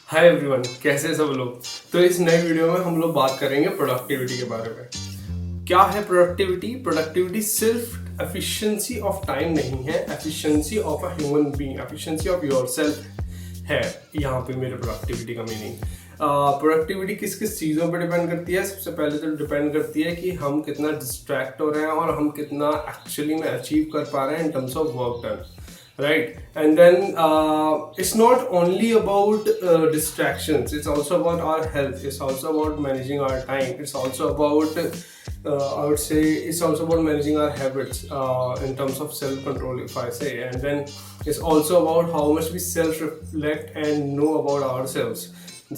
Hi everyone, कैसे हैं सब लोग। तो इस नए वीडियो में हम लोग बात करेंगे प्रोडक्टिविटी के बारे में। क्या है प्रोडक्टिविटी? प्रोडक्टिविटी सिर्फ एफिशिएंसी ऑफ टाइम नहीं है, efficiency of a human being, efficiency of yourself है यहाँ पे मेरे प्रोडक्टिविटी का मीनिंग। प्रोडक्टिविटी किस किस चीज़ों पर डिपेंड करती है? सबसे पहले तो डिपेंड करती है कि हम कितना डिस्ट्रैक्ट हो रहे हैं और हम कितना एक्चुअली में अचीव कर पा रहे हैं इन terms of work done, right? And then it's not only about distractions, it's also about our health, it's also about managing our time, it's also about I would say it's also about managing our habits in terms of self-control, if I say. And then it's also about how much we self-reflect and know about ourselves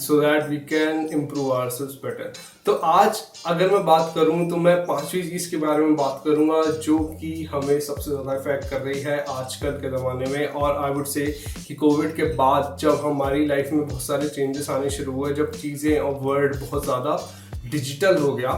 so that we can improve ourselves better. तो आज अगर मैं बात करूं तो मैं पांचवी चीज़ के बारे में बात करूंगा जो कि हमें सबसे ज़्यादा इफेक्ट कर रही है आजकल के ज़माने में। और आई वुड से कि कोविड के बाद जब हमारी लाइफ में बहुत सारे चेंजेस आने शुरू हुए, जब चीज़ें और वर्ल्ड बहुत ज़्यादा डिजिटल हो गया,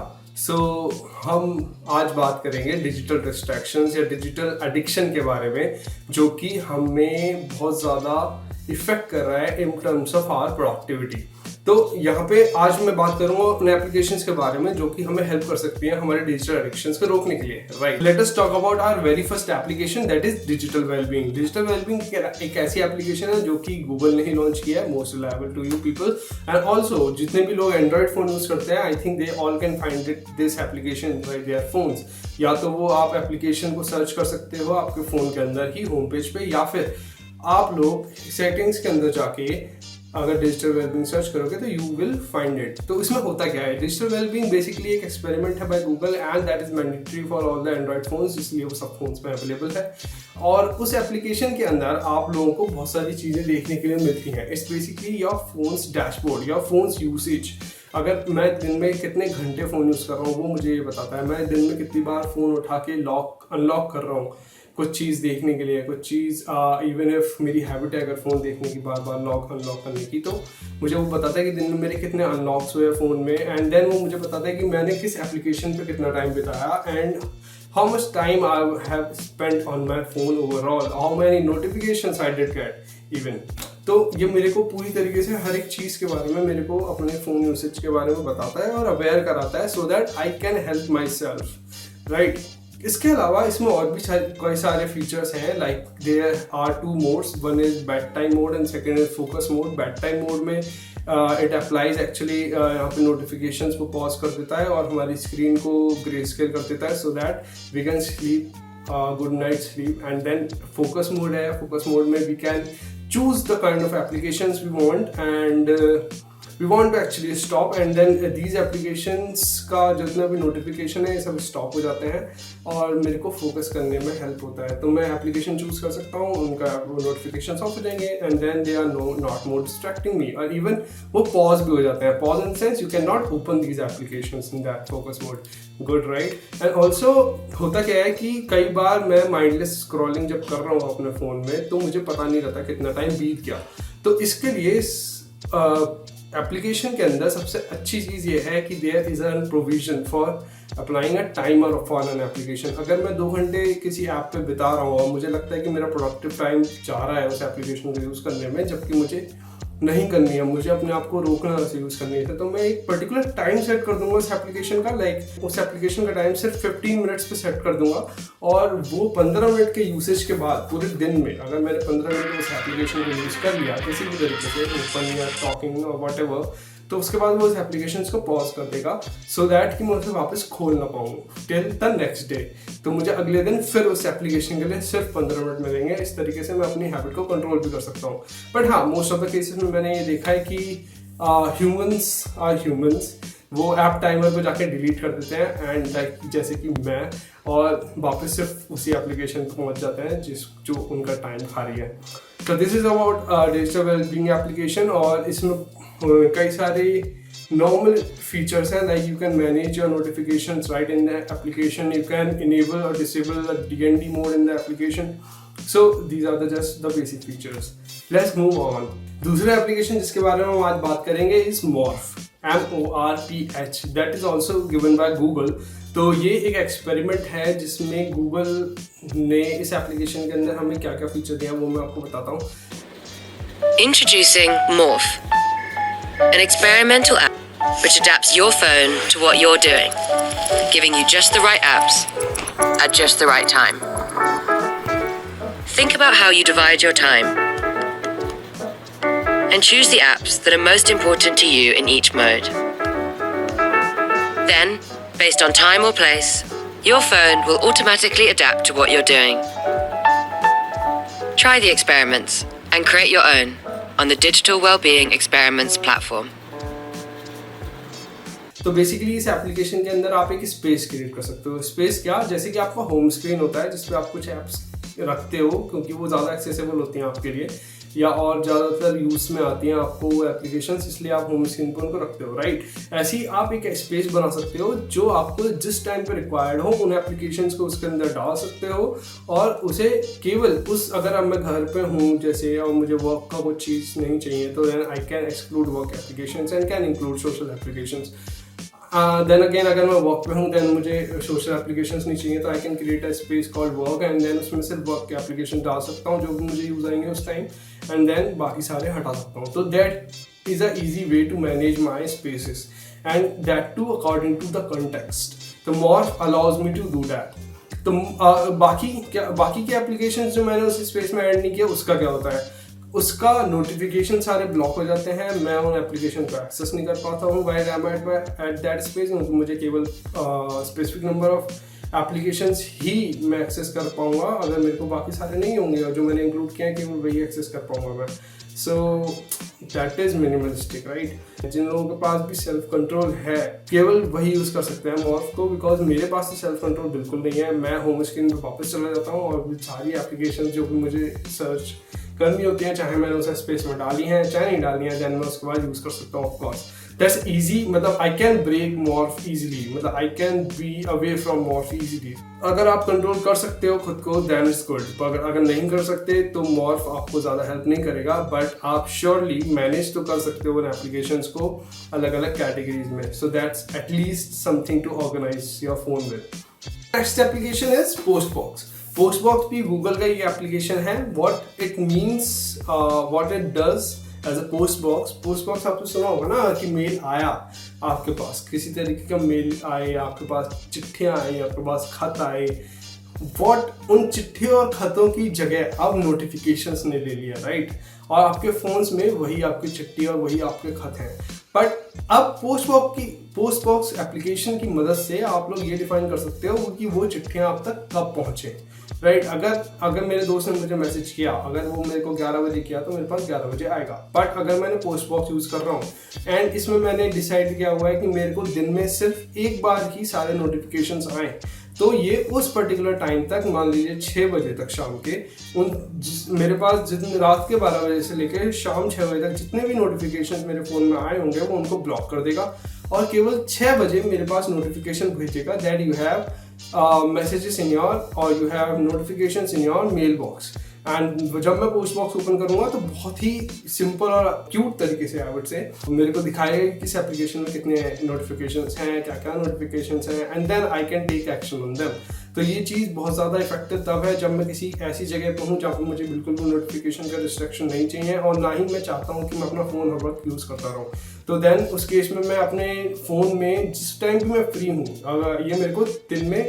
हम आज बात करेंगे डिजिटल डिस्ट्रैक्शंस या डिजिटल एडिक्शन के बारे में, जो कि हमें बहुत ज़्यादा इफेक्ट कर रहा है in terms of our productivity. तो यहाँ पे आज मैं बात करूंगा अपने एप्लीकेशंस के बारे में जो कि हमें हेल्प कर सकती हैं हमारे डिजिटल एडिक्शंस को रोकने के लिए। Right, let us talk about our very first application, that is digital wellbeing. Digital wellbeing एक ऐसी एप्लीकेशन है जो कि गूगल ने ही लॉन्च किया है, most reliable to you people. And also जितने भी लोग एंड्रॉइड फोन यूज करते हैं, I think they all can find it this application by their phones. या तो वो आप एप्लीकेशन को सर्च कर सकते हो आपके फोन के अंदर ही होम पेज पे, या फिर आप लोग सेटिंग्स के अंदर जाके अगर डिजिटल वेलबींग सर्च करोगे तो यू विल फाइंड इट। तो इसमें होता क्या है? डिजिटल वेलबींग बेसिकली एक एक्सपेरिमेंट है by Google and that is mandatory for all the Android phones, इसलिए वो सब फोन्स में अवेलेबल है। और उस एप्लीकेशन के अंदर आप लोगों को बहुत सारी चीज़ें देखने के लिए मिलती हैं। It's basically your phones dashboard, your phones usage. अगर मैं दिन में कितने घंटे फ़ोन यूज़ कर रहा हूँ वो मुझे ये बताता है। मैं दिन में कितनी बार फ़ोन उठा के लॉक अनलॉक कर रहा हूँ कुछ चीज़ देखने के लिए, कुछ चीज़ इवन इफ मेरी हैबिट है अगर फ़ोन देखने की बार बार लॉक अनलॉक करने की, तो मुझे वो बताता है कि दिन में मेरे कितने अनलॉक्स हुए फ़ोन में। एंड देन वो मुझे बताता है कि मैंने किस एप्लीकेशन पे कितना टाइम बिताया and how much time I have spent on my phone overall, how many notifications I did get even. तो ये मेरे को पूरी तरीके से हर एक चीज़ के बारे में मेरे को अपने फ़ोन यूसेज के बारे में बताता है और अवेयर कराता है, so that I can help myself. Right, इसके अलावा इसमें और भी कई सारे फीचर्स हैं। Like there are two modes, one is bed time mode and second is focus mode. Bed time mode में इट अप्लाइज एक्चुअली यहाँ पे नोटिफिकेशंस को पॉज कर देता है और हमारी स्क्रीन को ग्रे स्केल कर देता है, so that we can sleep good night sleep. And then focus mode है, फोकस मोड में we can choose the kind of applications we want and we want to actually stop, and then these applications का जितना भी notification है ये सब stop हो जाते हैं और मेरे को फोकस करने में हेल्प होता है। तो मैं एप्लीकेशन चूज कर सकता हूँ, उनका नोटिफिकेशन ऑफ हो जाएंगे and then they are not more distracting me, और इवन वो पॉज भी हो जाते हैं। Pause in sense you can not open these applications in that focus mode. Good, right. And also होता क्या है कि कई बार मैं माइंडलेस स्क्रॉलिंग जब कर रहा हूँ अपने फ़ोन में तो मुझे पता नहीं रहता कितना टाइम बीत गया। तो इसके लिए एप्लीकेशन के अंदर सबसे अच्छी चीज़ ये है कि there is an provision for applying a timer for an application. अगर मैं 2 घंटे किसी ऐप पे बिता रहा हूँ और मुझे लगता है कि मेरा प्रोडक्टिव टाइम जा रहा है उस एप्लीकेशन को यूज़ करने में, जबकि मुझे नहीं करनी है, मुझे अपने आप को रोकना है उसे यूज़ करने से, तो मैं एक पर्टिकुलर टाइम सेट कर दूंगा उस एप्लीकेशन का। लाइक उस एप्लीकेशन का टाइम सिर्फ 15 मिनट्स पे सेट कर दूंगा और वो 15 मिनट के यूसेज के बाद पूरे दिन में अगर मैंने 15 मिनट उस एप्लीकेशन को यूज़ कर लिया किसी भी तरीके से, ओपन या टॉकिंग और वट एवर, तो उसके बाद वो उस एप्लीकेशन को पॉज कर देगा, सो दैट कि मैं उसे वापस खोल ना पाऊँ टिल द नेक्स्ट डे। तो मुझे अगले दिन फिर उस एप्लीकेशन के लिए सिर्फ 15 मिनट मिलेंगे। इस तरीके से मैं अपनी हैबिट को कंट्रोल भी कर सकता हूँ। बट हाँ, मोस्ट ऑफ द केसेस में मैंने ये देखा है कि ह्यूमंस वो ऐप टाइमर को जाके डिलीट कर देते हैं एंड लाइक जैसे कि मैं, और वापस सिर्फ उसी एप्लीकेशन पर पहुँच जाते हैं जो उनका टाइम खा रही है। तो this is about digital wellbeing application. और इसमें कई सारे normal features हैं, like you can manage your notifications right in the application, you can enable or disable the DND mode in the application, so these are just the basic features. Let's move on. दूसरे application जिसके बारे में हम आज बात करेंगे is Morph, MORPH, that is also given by Google। तो ये एक एक्सपेरिमेंट है जिसमें गूगल ने इस एप्लीकेशन के अंदर हमें क्या क्या फीचर दिया वो मैं आपको बताता हूँ। Introducing Morph, An experimental app which adapts your phone to what you're doing, giving you just the right apps at just the right time. Think about how you divide your time and choose the apps that are most important to you in each mode. Then, based on time or place, your phone will automatically adapt to what you're doing. Try the experiments and create your own on the Digital Wellbeing Experiments platform. तो basically इस application के अंदर आप एक space create कर सकते हो। Space क्या, जैसे कि आपका होम स्क्रीन होता है जिसपे आप कुछ ऐप्स रखते हो क्योंकि वो ज़्यादा एक्सेसिबल होती हैं आपके लिए या और ज़्यादातर यूज़ में आती हैं आपको वो एप्लीकेशंस, इसलिए आप होम स्क्रीन पर उनको रखते हो, राइट। ऐसे ही आप एक स्पेस बना सकते हो जो आपको जिस टाइम पे रिक्वायर्ड हो उन एप्लीकेशंस को उसके अंदर डाल सकते हो और उसे केवल उस, अगर अब मैं घर पे हूँ जैसे और मुझे वर्क का कुछ चीज़ नहीं चाहिए तो then I can exclude work applications and can include social applications. Then again अगर मैं वर्क पे हूँ देन मुझे सोशल एप्लीकेशंस नहीं चाहिए तो I can create a space called work and then उसमें सिर्फ वर्क के एप्लीकेशन डाल सकता हूँ जो भी मुझे यूज़ आएंगे उस टाइम एंड देन बाकी सारे हटा सकता हूँ। तो that is a easy way to manage my spaces and that too according to the context. तो Morph allows me to do that. तो बाकी के एप्लीकेशंस जो मैंने उस स्पेस में ऐड नहीं किया उसका क्या होता है, उसका नोटिफिकेशन सारे ब्लॉक हो जाते हैं, मैं उन एप्लीकेशन को एक्सेस नहीं कर पाता हूँ while I am at that space. मुझे केवल स्पेसिफिक नंबर ऑफ एप्लीकेशंस ही मैं एक्सेस कर पाऊँगा, अगर मेरे को बाकी सारे नहीं होंगे और जो मैंने इंक्लूड किया है केवल वही एक्सेस कर पाऊँगा मैं। So that is minimalistic, right. जिन लोगों के पास भी सेल्फ कंट्रोल है केवल वही यूज़ कर सकते हैं मॉर्फ को, बिकॉज मेरे पास तो सेल्फ कंट्रोल बिल्कुल नहीं है। मैं होम स्क्रीन पर वापस चला जाता हूँ और सारी एप्लीकेशन जो भी मुझे सर्च करनी होती है, चाहे मैंने उसे स्पेस में डाली है चाहे नहीं डाली है, देन मैं उसके बाद यूज़ कर सकता हूँ। ऑफ कोर्स दैट्स इजी, मतलब I can break Morph easily, मतलब I can be away from Morph easily. अगर आप कंट्रोल कर सकते हो खुद को देन इट्स गुड, पर अगर नहीं कर सकते तो मॉर्फ आपको ज़्यादा हेल्प नहीं करेगा, बट आप श्योरली मैनेज तो कर सकते हो उन एप्लीकेशंस को अलग अलग कैटेगरीज में। So that's at least something to organise your phone with. Next application is postbox. Postbox भी गूगल का एक एप्लीकेशन है। What it means, what it does as a postbox आपने सुना होगा ना कि मेल आया आपके पास, किसी तरीके का मेल आए आपके पास, चिट्ठियाँ आई आपके पास, खत आए। उन चिट्ठियों और खतों की जगह अब नोटिफिकेशंस ने ले लिया, राइट। और आपके फोन्स में वही आपकी चिट्ठी और वही आपके खत हैं। बट अब पोस्टबॉक्स एप्लीकेशन की मदद से आप लोग ये डिफाइन कर सकते हो कि वो चिट्ठियाँ आप तक कब पहुँचे, राइट। अगर मेरे दोस्त ने मुझे मैसेज किया, अगर वो मेरे को 11 बजे किया तो मेरे पास 11 बजे आएगा। बट अगर मैंने पोस्ट बॉक्स यूज़ कर रहा हूँ एंड इसमें मैंने डिसाइड किया हुआ है कि मेरे को दिन में सिर्फ एक बार ही सारे नोटिफिकेशंस आए, तो ये उस पर्टिकुलर टाइम तक, मान लीजिए 6 बजे तक शाम के, मेरे पास जितने रात के 12 बजे से लेकर शाम 6 बजे तक जितने भी नोटिफिकेशंस मेरे फ़ोन में आए होंगे वो उनको ब्लॉक कर देगा और केवल 6 बजे मेरे पास नोटिफिकेशन भेजेगा that you have messages in your or you have notifications in your mailbox। And जब मैं पोस्ट बॉक्स ओपन करूंगा तो बहुत ही सिंपल और क्यूट तरीके से आई वुड से मेरे को दिखाएगा किस एप्लीकेशन में कितने नोटिफिकेशंस हैं, क्या क्या नोटिफिकेशंस हैं, and then I can take action on them. तो ये चीज़ बहुत ज़्यादा इफेक्टिव तब है जब मैं किसी ऐसी जगह पर हूँ जहाँ पर मुझे बिल्कुल भी नोटिफिकेशन का डिस्ट्रैक्शन नहीं चाहिए और ना ही मैं चाहता हूँ कि मैं अपना फ़ोन हर वक्त यूज़ करता रहूँ। तो देन उस केस में मैं अपने फ़ोन में जिस टाइम भी मैं फ्री हूँ, अगर ये मेरे को दिन में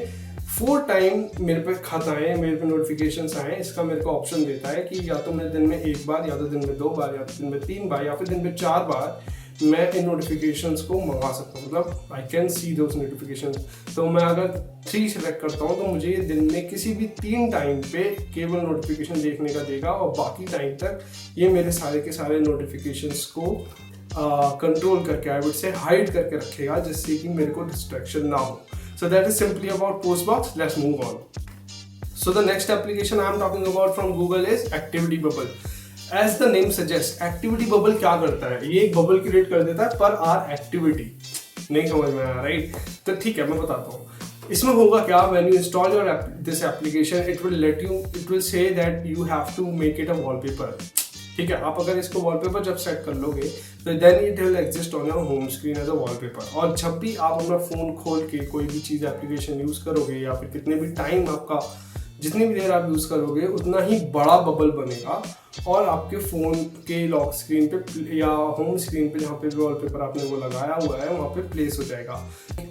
4 टाइम मेरे पे खत आए, मेरे पे नोटिफिकेशंस आए, इसका मेरे को ऑप्शन देता है कि या तो मैं दिन में 1 बार, या तो दिन में 2 बार, या तो दिन में 3 बार, या फिर दिन में 4 बार मैं इन नोटिफिकेशंस को मंगा सकता हूँ। मतलब I can see those notifications. तो मैं अगर 3 सेलेक्ट करता हूँ तो मुझे दिन में किसी भी 3 टाइम पे केवल नोटिफिकेशन देखने का देगा और बाकी टाइम तक ये मेरे सारे के सारे नोटिफिकेशंस को कंट्रोल करके, आई वुड से हाइड करके रखेगा, जिससे कि मेरे को डिस्ट्रैक्शन ना हो। So that is simply about Postbox. Let's move on. So the next application I am talking about from Google is Activity Bubble. As the name suggests, Activity Bubble क्या करता है? ये एक बबल क्रिएट कर देता है पर आर एक्टिविटी। नहीं समझ में आया, राइट? तो ठीक है, मैं बताता हूँ। इसमें होगा क्या, when you install your this application, it will say that you have to make it a wallpaper. ठीक है, आप अगर इसको वॉलपेपर जब सेट कर लोगे तो then it will exist on your home screen as a wallpaper. और जब भी आप अपना फ़ोन खोल के कोई भी चीज़ एप्लीकेशन यूज़ करोगे या फिर कितने भी टाइम आपका जितनी भी देर आप यूज़ करोगे उतना ही बड़ा बबल बनेगा और आपके फ़ोन के लॉक स्क्रीन पे या होम स्क्रीन पे जहाँ पे वॉलपेपर आपने वो लगाया हुआ है वहाँ पे प्लेस हो जाएगा।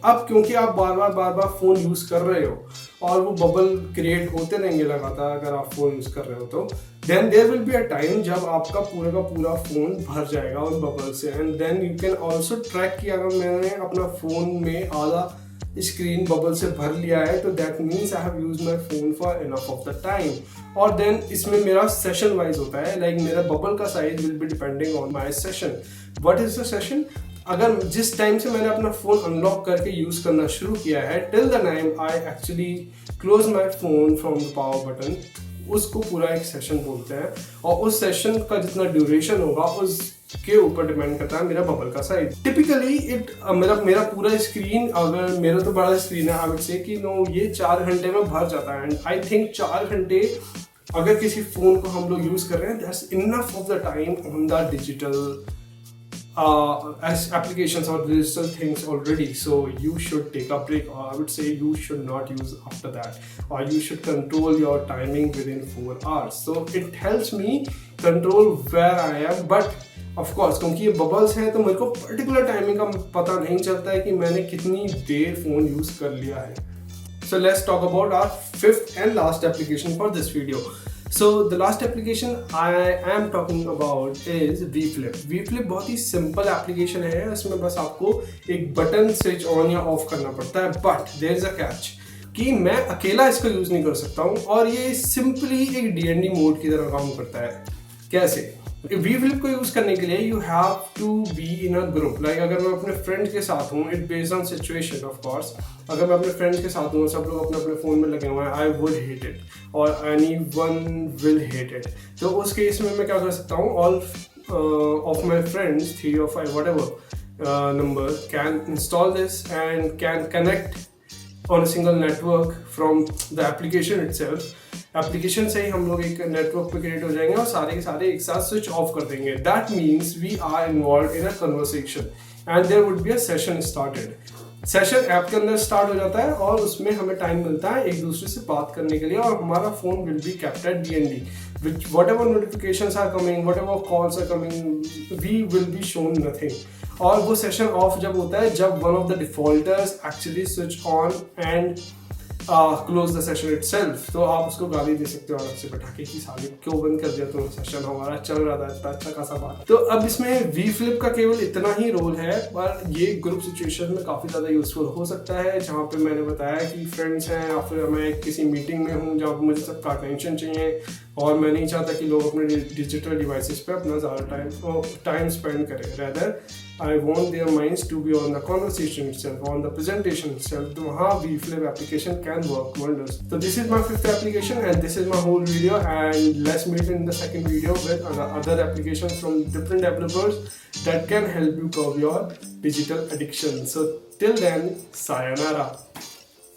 अब क्योंकि आप बार बार फ़ोन यूज़ कर रहे हो और वो बबल क्रिएट होते रहेंगे लगातार अगर आप फ़ोन यूज़ कर रहे हो तो then there will be a time जब आपका पूरा का पूरा फ़ोन भर जाएगा उन बबल से। And then you can also track किया अगर मैंने अपना फ़ोन में आधा स्क्रीन बबल से भर लिया है तो that means I have used my phone for enough of the time. और देन इसमें मेरा सेशन वाइज होता है, लाइक मेरा बबल का size will be depending on my session. What is the session? अगर जिस टाइम से मैंने अपना फोन अनलॉक करके यूज करना शुरू किया है till the time I actually close my phone from the power button, उसको पूरा एक सेशन बोलते हैं। और उस सेशन का जितना ड्यूरेशन होगा उसके ऊपर डिपेंड करता है मेरा बबल का साइज। टिपिकली मेरा पूरा स्क्रीन, अगर मेरा तो बड़ा स्क्रीन है, आई वुड से कि नो ये 4 घंटे में भर जाता है। एंड आई थिंक 4 घंटे अगर किसी फोन को हम लोग यूज कर रहे हैं that's enough of the time on the digital as applications or digital things already. So you should take a break, or I would say you should not use after that, or you should control your timing within 4 hours. So it helps me control where I am, but of course क्योंकि ये bubbles हैं तो मेरे को particular timing का पता नहीं चलता है कि मैंने कितनी देर फोन यूज कर लिया है। So let's talk about our fifth and last application for this video. So the last application I am talking about is VFlip. VFlip बहुत ही सिंपल एप्लीकेशन है, इसमें बस आपको एक बटन स्विच ऑन या ऑफ करना पड़ता है। But there is a catch कि मैं अकेला इसको यूज नहीं कर सकता हूँ और ये सिंपली एक D&D मोड की तरह काम करता है। कैसे? VFlip को यूज करने के लिए you have to be in a group. Like अगर मैं अपने फ्रेंड्स के साथ हूँ, it based on situation of course. अगर मैं अपने फ्रेंड्स के साथ हूँ, सब लोग अपने अपने फोन में लगे हुए हैं, आई वुड हेट इट और any one will hate it. तो उस केस में मैं क्या कर सकता हूँ, all of my friends 3 or 5 whatever number can install this and can connect on a single network from the application itself. Application से ही हम लोग एक नेटवर्क पे क्रिएट हो जाएंगे और सारे के सारे एक साथ स्विच ऑफ कर देंगे। That means we are involve in a conversation and there would be a session started. Session app के अंदर स्टार्ट हो जाता है और उसमें हमें टाइम मिलता है एक दूसरे से बात करने के लिए और हमारा phone will be kept at D&D which whatever notifications are coming, whatever calls are coming, we will be shown nothing. और वो सेशन ऑफ जब होता है जब one of the defaulters actually switch on and close the session itself. तो आप उसको गाली दे सकते हो अलग से बैठा के कि साले क्यों बंद कर दिया तुमने, सेशन हमारा चल रहा था इतना अच्छा खासा बात। तो अब इसमें VFlip का केवल इतना ही रोल है, पर ये ग्रुप सिचुएशन में काफ़ी ज़्यादा यूजफुल हो सकता है, जहाँ पे मैंने बताया कि फ्रेंड्स हैं या फिर मैं किसी मीटिंग में हूँ जहाँ मुझे सबका अटेंशन चाहिए और मैं नहीं चाहता कि लोग अपने डिजिटल डिवाइसेस पे अपना ज़्यादा टाइम स्पेंड करें। Rather I want their minds to be on the conversation itself, on the presentation itself. तो वहाँ VFlip application can work wonders. So this is my 5th application and this is my whole video, and let's meet in the second video with other applications from different developers that can help you curb your digital addiction. So till then, sayonara.